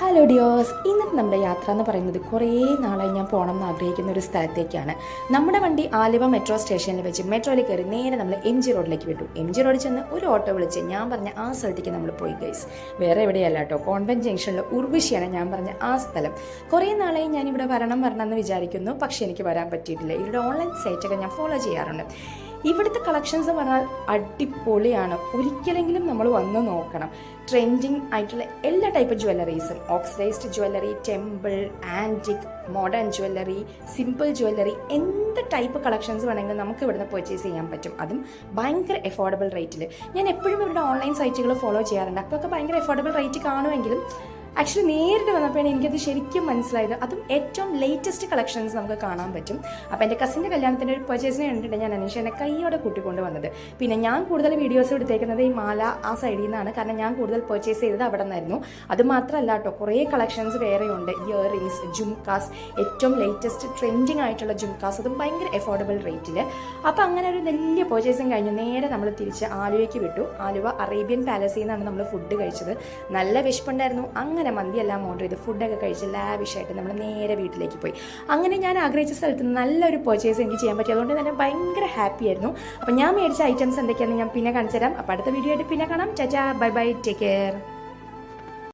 Hello ഡിയോസ്, ഇന്നത്തെ നമ്മുടെ യാത്ര എന്ന് പറയുന്നത് കുറേ നാളായി ഞാൻ പോകണം എന്ന് ആഗ്രഹിക്കുന്ന ഒരു സ്ഥലത്തേക്കാണ്. നമ്മുടെ വണ്ടി ആലുവ മെട്രോ സ്റ്റേഷനിൽ വെച്ച് മെട്രോയിൽ കയറി നേരെ നമ്മൾ MG റോഡിലേക്ക് വിട്ടു. MG റോഡിൽ ചെന്ന് ഒരു ഓട്ടോ വിളിച്ച് ഞാൻ പറഞ്ഞ ആ സ്ഥലത്തേക്ക് നമ്മൾ പോയി ഗൈസ്. വേറെ എവിടെയല്ല കേട്ടോ, കോൺവെന്റ് ജംഗ്ഷനിൽ ഉർവശിയാണ് ഞാൻ പറഞ്ഞ ആ സ്ഥലം. കുറേ നാളായി ഞാനിവിടെ വരണം എന്ന് വിചാരിക്കുന്നു, പക്ഷേ എനിക്ക് വരാൻ പറ്റിയിട്ടില്ല. ഇവരുടെ ഓൺലൈൻ സൈറ്റൊക്കെ ഞാൻ ഫോളോ ചെയ്യാറുണ്ട്. ഇവിടുത്തെ കളക്ഷൻസ് പറഞ്ഞാൽ അടിപൊളിയാണ്. ഒരിക്കലെങ്കിലും നമ്മൾ വന്ന് നോക്കണം. ട്രെൻഡിങ് ആയിട്ടുള്ള എല്ലാ ടൈപ്പ് ജ്വല്ലറീസും, oxidised jewellery, temple, antique, modern jewellery, simple jewellery, എന്ത് ടൈപ്പ് കളക്ഷൻസ് വേണമെങ്കിലും നമുക്ക് ഇവിടുന്ന് പർച്ചേസ് ചെയ്യാൻ പറ്റും. അതും ഭയങ്കര എഫോർഡബിൾ റേറ്റിൽ. ഞാൻ എപ്പോഴും ഇവരുടെ ഓൺലൈൻ സൈറ്റുകൾ ഫോളോ ചെയ്യാറുണ്ട്. അപ്പോൾ ഒക്കെ ഭയങ്കര എഫോർഡബിൾ റേറ്റ് കാണുമെങ്കിലും ആക്ച്വലി നേരിട്ട് വന്നപ്പോഴാണ് എനിക്കത് ശരിക്കും മനസ്സിലായത്. അതും ഏറ്റവും ലേറ്റസ്റ്റ് കളക്ഷൻസ് നമുക്ക് കാണാൻ പറ്റും. അപ്പോൾ എൻ്റെ കസിൻ്റെ കല്യാണത്തിൻ്റെ ഒരു പർച്ചേസിന് കണ്ടിട്ട് ഞാൻ അനീഷ എന്നെ കൈയോടെ കൂട്ടിക്കൊണ്ട് വന്നത്. പിന്നെ ഞാൻ കൂടുതൽ വീഡിയോസ് എടുത്തേക്കുന്നത് ഈ മാല ആ സൈഡിൽ നിന്നാണ്, കാരണം ഞാൻ കൂടുതൽ പർച്ചേസ് ചെയ്തത് അവിടെ നിന്നായിരുന്നു. അത് മാത്രമല്ല കേട്ടോ, കുറേ കളക്ഷൻസ് വേറെയുണ്ട്. ഇയർ റിങ്സ്, ജുംകാസ്, ഏറ്റവും ലേറ്റസ്റ്റ് ട്രെൻഡിങ് ആയിട്ടുള്ള ജുംകാസ്, അതും ഭയങ്കര എഫോർഡബിൾ റേറ്റിൽ. അപ്പോൾ അങ്ങനെ ഒരു വലിയ പർച്ചേസിങ് കഴിഞ്ഞു നേരെ നമ്മൾ തിരിച്ച് ആലുവയ്ക്ക് വിട്ടു. ആലുവ അറേബ്യൻ പാലസിൽ നിന്നാണ് നമ്മൾ ഫുഡ് കഴിച്ചത്. നല്ല വിശപ്പുണ്ടായിരുന്നു. അങ്ങനെ മന്തിയെല്ലാം ഓർഡർ ചെയ്ത് ഫുഡൊക്കെ കഴിച്ച് ലാവിഷായിട്ട് നമ്മൾ നേരെ വീട്ടിലേക്ക് പോയി. അങ്ങനെ ഞാൻ ആഗ്രഹിച്ച സ്ഥലത്ത് നല്ലൊരു പർച്ചേസ് എനിക്ക് ചെയ്യാൻ പറ്റി. അതുകൊണ്ട് തന്നെ ഭയങ്കര ഹാപ്പി ആയിരുന്നു. അപ്പോൾ ഞാൻ മേടിച്ച ഐറ്റംസ് എന്തൊക്കെയാണെന്ന് ഞാൻ പിന്നെ കാണിച്ചു തരാം. അപ്പോൾ അടുത്ത വീഡിയോ ആയിട്ട് പിന്നെ കാണാം. Tata, bye bye, take care.